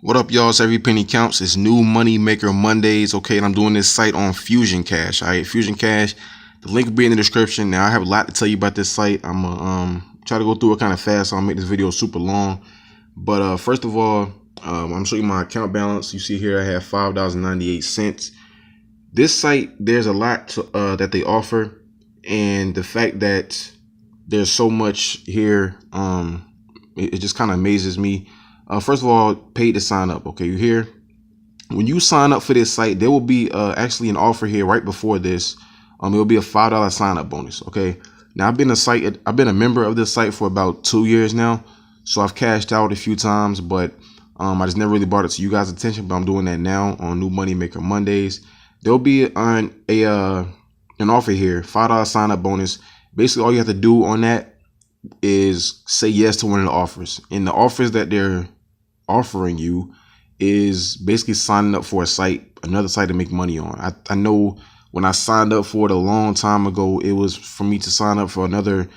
What up, y'all? It's Every Penny Counts. It's New Money Maker Mondays. Okay, and I'm doing this site on Fusioncash. All right, Fusioncash. The link will be in the description. Now, I have a lot to tell you about this site. I'm gonna try to go through it kind of fast, so I'll make this video super long. But first of all, I'm gonna show you my account balance. You see here, I have $5.98. This site, there's a lot that they offer, and the fact that there's so much here, it just kind of amazes me. First of all, paid to sign up. Okay, you hear? When you sign up for this site, there will be actually an offer here right before this. It will be a $5 sign up bonus. Okay. Now I've been a member of this site for about 2 years now, so I've cashed out a few times, but I just never really brought it to you guys' attention. But I'm doing that now on New Money Maker Mondays. There'll be an offer here, $5 sign up bonus. Basically, all you have to do on that is say yes to one of the offers, and the offers that they're offering you is basically signing up for another site to make money on. I know when I signed up for it a long time ago, it was for me to sign up for another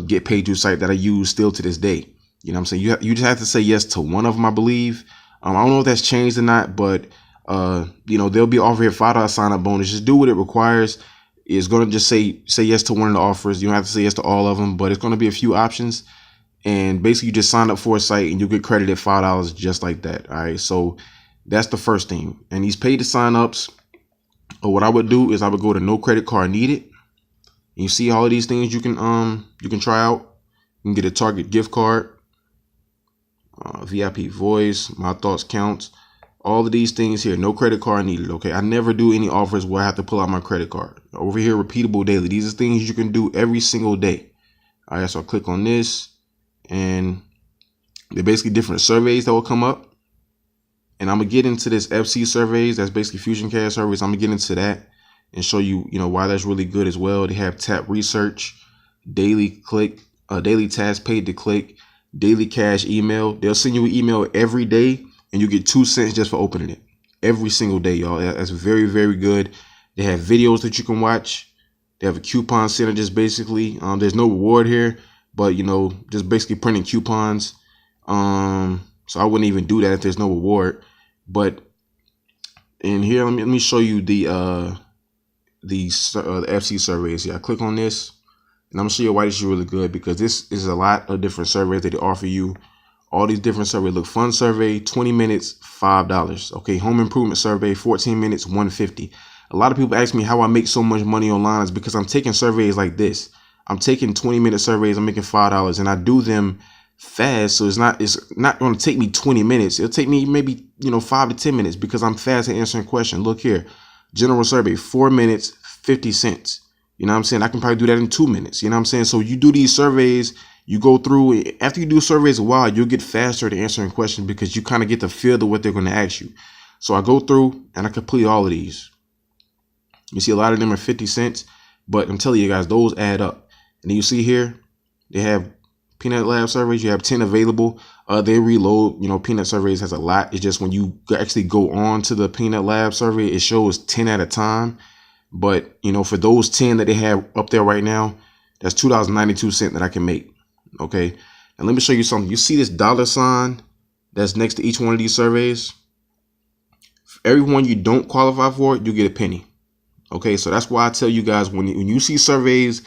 get paid to site that I use still to this day. You know what I'm saying? You just have to say yes to one of them, I believe. I don't know if that's changed or not, but they'll be offering a $5 sign up bonus. Just do what it requires. It's going to just say yes to one of the offers. You don't have to say yes to all of them, but it's going to be a few options. And basically, you just sign up for a site and you'll get credited $5 just like that. All right. So that's the first thing. And these paid to sign ups, what I would do is I would go to no credit card needed. And you see all of these things you can try out. You can get a Target gift card, VIP voice, my thoughts counts. All of these things here, no credit card needed. Okay. I never do any offers where I have to pull out my credit card. Over here, repeatable daily. These are things you can do every single day. All right. So I'll click on this. And they're basically different surveys that will come up. And I'm going to get into this FC surveys. That's basically Fusioncash surveys. I'm going to get into that and show you, why that's really good as well. They have tap research, daily task paid to click, daily cash email. They'll send you an email every day and you get 2 cents just for opening it every single day, y'all. That's very, very good. They have videos that you can watch. They have a coupon center just basically. There's no reward here. But, just basically printing coupons. So I wouldn't even do that if there's no reward. But in here, let me show you the FC surveys. Yeah, I click on this, and I'm gonna show you why this is really good, because this is a lot of different surveys that they offer you. All these different surveys. Look, fun survey, 20 minutes, $5. Okay, home improvement survey, 14 minutes, $150. A lot of people ask me how I make so much money online. Is because I'm taking surveys like this. I'm taking 20-minute surveys. I'm making $5, and I do them fast. So it's not going to take me 20 minutes. It'll take me maybe 5 to 10 minutes because I'm fast at answering questions. Look here, general survey, 4 minutes, 50 cents. You know what I'm saying? I can probably do that in 2 minutes. You know what I'm saying? So you do these surveys, you go through. After you do surveys a while, you'll get faster at answering questions because you kind of get the feel of what they're going to ask you. So I go through and I complete all of these. You see a lot of them are 50 cents, but I'm telling you guys, those add up. And then you see here, they have Peanut Lab surveys. You have 10 available. They reload. Peanut surveys has a lot. It's just when you actually go on to the Peanut Lab survey, it shows 10 at a time. But, for those 10 that they have up there right now, that's $2.92 that I can make. Okay. And let me show you something. You see this $sign that's next to each one of these surveys? For every one you don't qualify for, you get a penny. Okay. So that's why I tell you guys, when you see surveys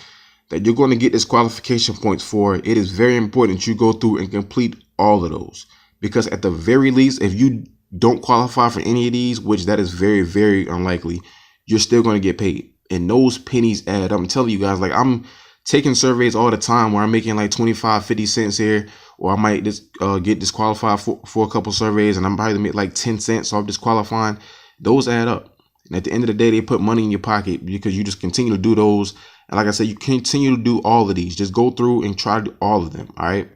that you're going to get disqualification points for, it is very important that you go through and complete all of those, because at the very least, if you don't qualify for any of these, which that is very, very unlikely, you're still going to get paid, and those pennies add up. I'm telling you guys, like, I'm taking surveys all the time where I'm making like 25, 50 cents here, or I might just get disqualified for a couple surveys and I'm probably make like 10 cents, so I'm disqualifying. Those add up. And at the end of the day, they put money in your pocket because you just continue to do those. And like I said, you continue to do all of these. Just go through and try to do all of them. All right.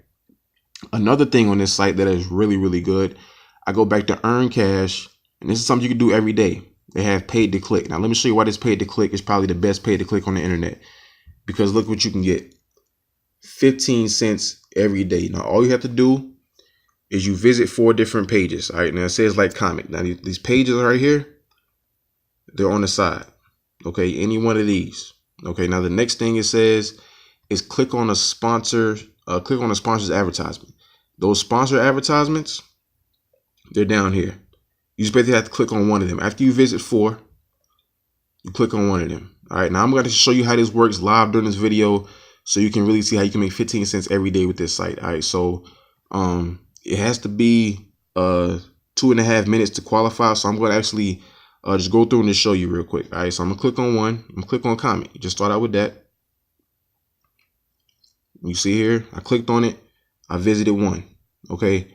Another thing on this site that is really, really good, I go back to earn cash. And this is something you can do every day. They have paid to click. Now, let me show you why this paid to click is probably the best paid to click on the internet. Because look what you can get. 15 cents every day. Now, all you have to do is you visit 4 different pages. All right. Now, it says like comment. Now, these pages right here, they're on the side. Okay. Any one of these. Okay, now the next thing it says is click on a sponsor's advertisement. Those sponsor advertisements, They're down here. You just basically have to click on one of them. After you visit 4, you click on one of them. All right, now I'm going to show you how this works live during this video so you can really see how you can make 15 cents every day with this site. All right, so it has to be 2.5 minutes to qualify. So I'm going to actually just go through and just show you real quick. All right, so I'm going to click on one. I'm going to click on comment. You just start out with that. You see here, I clicked on it. I visited 1. Okay,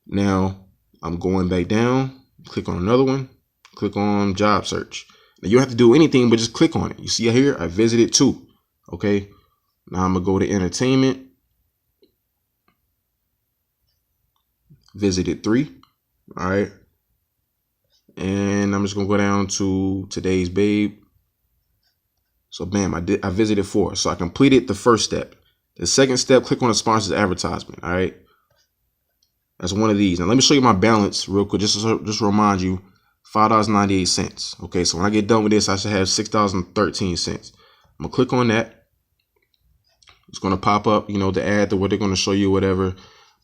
now I'm going back down. Click on another one. Click on job search. Now you don't have to do anything but just click on it. You see here, I visited 2. Okay, now I'm gonna go to entertainment. Visited 3. All right, and I'm just gonna go down to today's babe. So bam, I visited 4. So I completed the first step. The second step, click on the sponsored advertisement. All right, that's one of these. Now let me show you my balance real quick, just to remind you, $5.98. Okay, so when I get done with this, I should have $6.13. I'm gonna click on that. It's gonna pop up, you know, the ad to what they're gonna show you, whatever,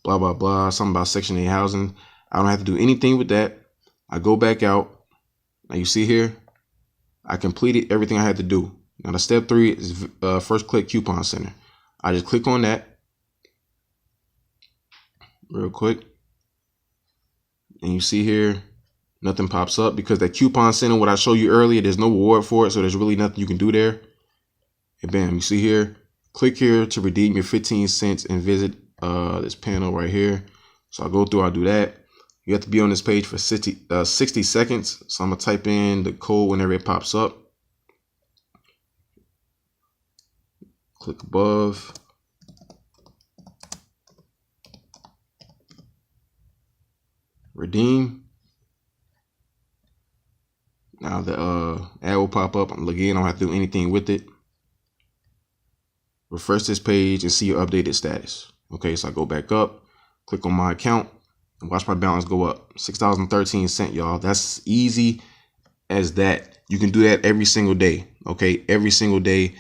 blah blah blah, something about Section 8 housing. I don't have to do anything with that. I go back out. Now you see here, I completed everything I had to do. Now the step 3 is first click coupon center. I just click on that real quick, and you see here, nothing pops up because that coupon center, what I showed you earlier, there's no reward for it, so there's really nothing you can do there. And bam, you see here, click here to redeem your 15 cents and visit this panel right here. So I'll go through, I'll do that. You have to be on this page for 60 seconds. So I'm gonna type in the code whenever it pops up. Click above. Redeem. Now the ad will pop up. Again, I don't have to do anything with it. Refresh this page and see your updated status. Okay, so I go back up, click on my account, and watch my balance go up. $6.13, y'all. That's easy as that. You can do that every single day. Okay, every single day,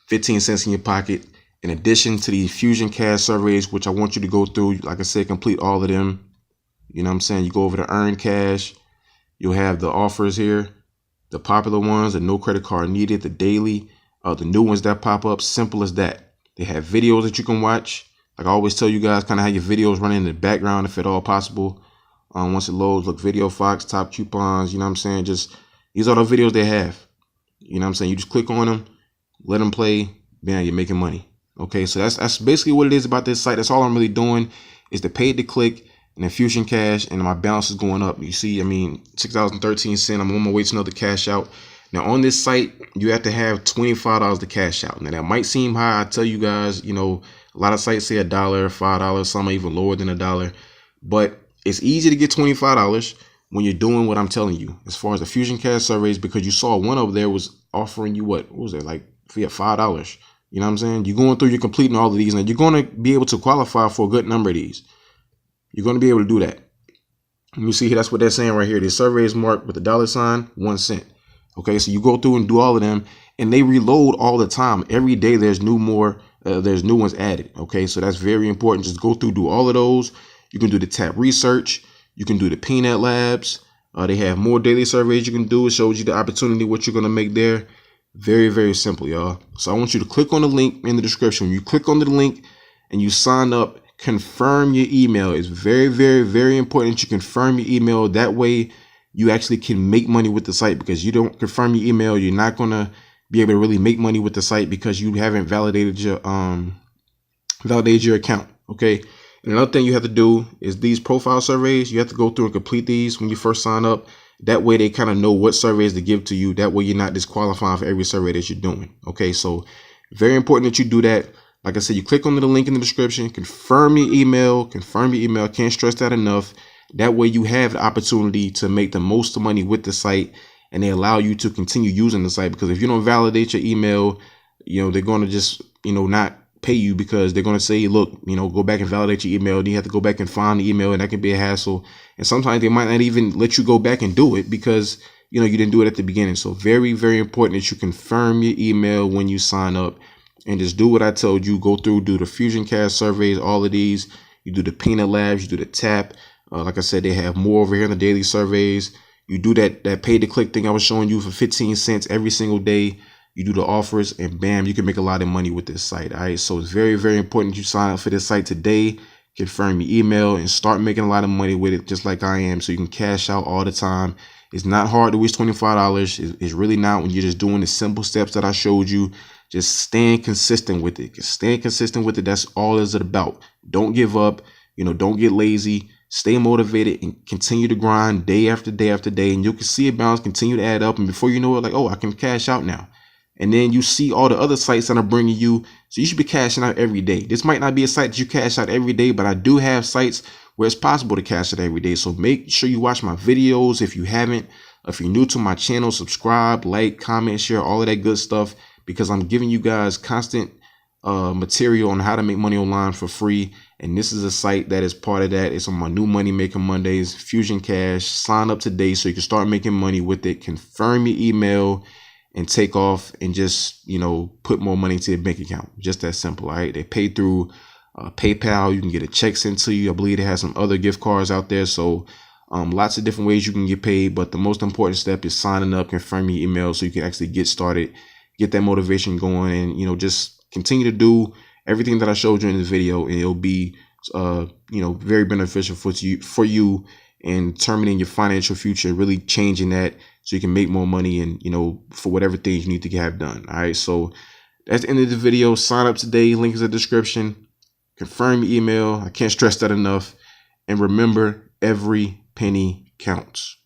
15 cents in your pocket. In addition to the Fusioncash surveys, which I want you to go through, like I said, complete all of them. You know what I'm saying? You go over to Earn Cash. You'll have the offers here, the popular ones, the no credit card needed, the daily, the new ones that pop up. Simple as that. They have videos that you can watch. Like I always tell you guys, kind of have your videos running in the background if at all possible. Once it loads, look, Video Fox, top coupons. You know what I'm saying? Just these are the videos they have. You know what I'm saying? You just click on them, let them play. Bam, you're making money. Okay, so that's basically what it is about this site. That's all I'm really doing is the paid to click and the Fusioncash, and my balance is going up. You see, I mean, $6.13. I'm on my way to another cash out. Now on this site, you have to have $25 to cash out. Now that might seem high. I tell you guys, you know, a lot of sites say $1, $5, some are even lower than $1. But it's easy to get $25 when you're doing what I'm telling you. As far as the Fusioncash surveys, because you saw one over there was offering you what was it, like $5? You know what I'm saying? You're going through, you're completing all of these, and you're going to be able to qualify for a good number of these. You're going to be able to do that. And you see here, that's what they're saying right here. The survey is marked with a $sign, 1 cent. Okay, so you go through and do all of them, and they reload all the time. Every day there's new ones added. Okay, so that's very important. Just go through, do all of those. You can do the tap research. You can do the peanut labs. They have more daily surveys you can do. It shows you the opportunity, what you're going to make there. Very, very simple, y'all. So I want you to click on the link in the description. When you click on the link and you sign up, confirm your email. It's very, very, very important that you confirm your email. That way you actually can make money with the site, because you don't confirm your email, you're not going to be able to really make money with the site because you haven't validated your account. Okay. And another thing you have to do is these profile surveys. You have to go through and complete these when you first sign up. That way they kind of know what surveys to give to you. That way you're not disqualifying for every survey that you're doing. Okay, so very important that you do that. Like I said, you click on the link in the description, confirm your email, Can't stress that enough. That way you have the opportunity to make the most money with the site, and they allow you to continue using the site, because if you don't validate your email, you know, they're going to just, you know, not pay you, because they're going to say, look, you know, go back and validate your email. Then you have to go back and find the email, and that can be a hassle. And sometimes they might not even let you go back and do it because, you know, you didn't do it at the beginning. So very, very important that you confirm your email when you sign up, and just do what I told you. Go through, do the Fusioncash surveys, all of these. You do the peanut labs, you do the tap. Like I said, they have more over here in the daily surveys. You do that pay to click thing I was showing you for 15 cents every single day. You do the offers, and bam, you can make a lot of money with this site. All right, so it's very, very important you sign up for this site today, confirm your email, and start making a lot of money with it, just like I am, so you can cash out all the time. It's not hard to reach $25. It's really not, when you're just doing the simple steps that I showed you. Just staying consistent with it. Staying consistent with it. That's all it's about. Don't give up. Don't get lazy. Stay motivated and continue to grind day after day after day. And you can see a balance continue to add up. And before you know it, like, oh, I can cash out now. And then you see all the other sites that I'm bringing you. So you should be cashing out every day. This might not be a site that you cash out every day, but I do have sites where it's possible to cash out every day. So make sure you watch my videos if you haven't. If you're new to my channel, subscribe, like, comment, share, all of that good stuff, because I'm giving you guys constant material on how to make money online for free. And this is a site that is part of that. It's on my new Money Making Mondays, Fusioncash. Sign up today so you can start making money with it. Confirm your email and take off, and just, put more money into your bank account. Just that simple. All right. They pay through PayPal. You can get a check sent to you. I believe they have some other gift cards out there. So lots of different ways you can get paid. But the most important step is signing up, confirming your email so you can actually get started, get that motivation going, and, just continue to do everything that I showed you in this video. And it'll be, very beneficial for you in determining your financial future, really changing that so you can make more money and, for whatever things you need to have done. All right. So that's the end of the video. Sign up today. Link is in the description. Confirm your email. I can't stress that enough. And remember, every penny counts.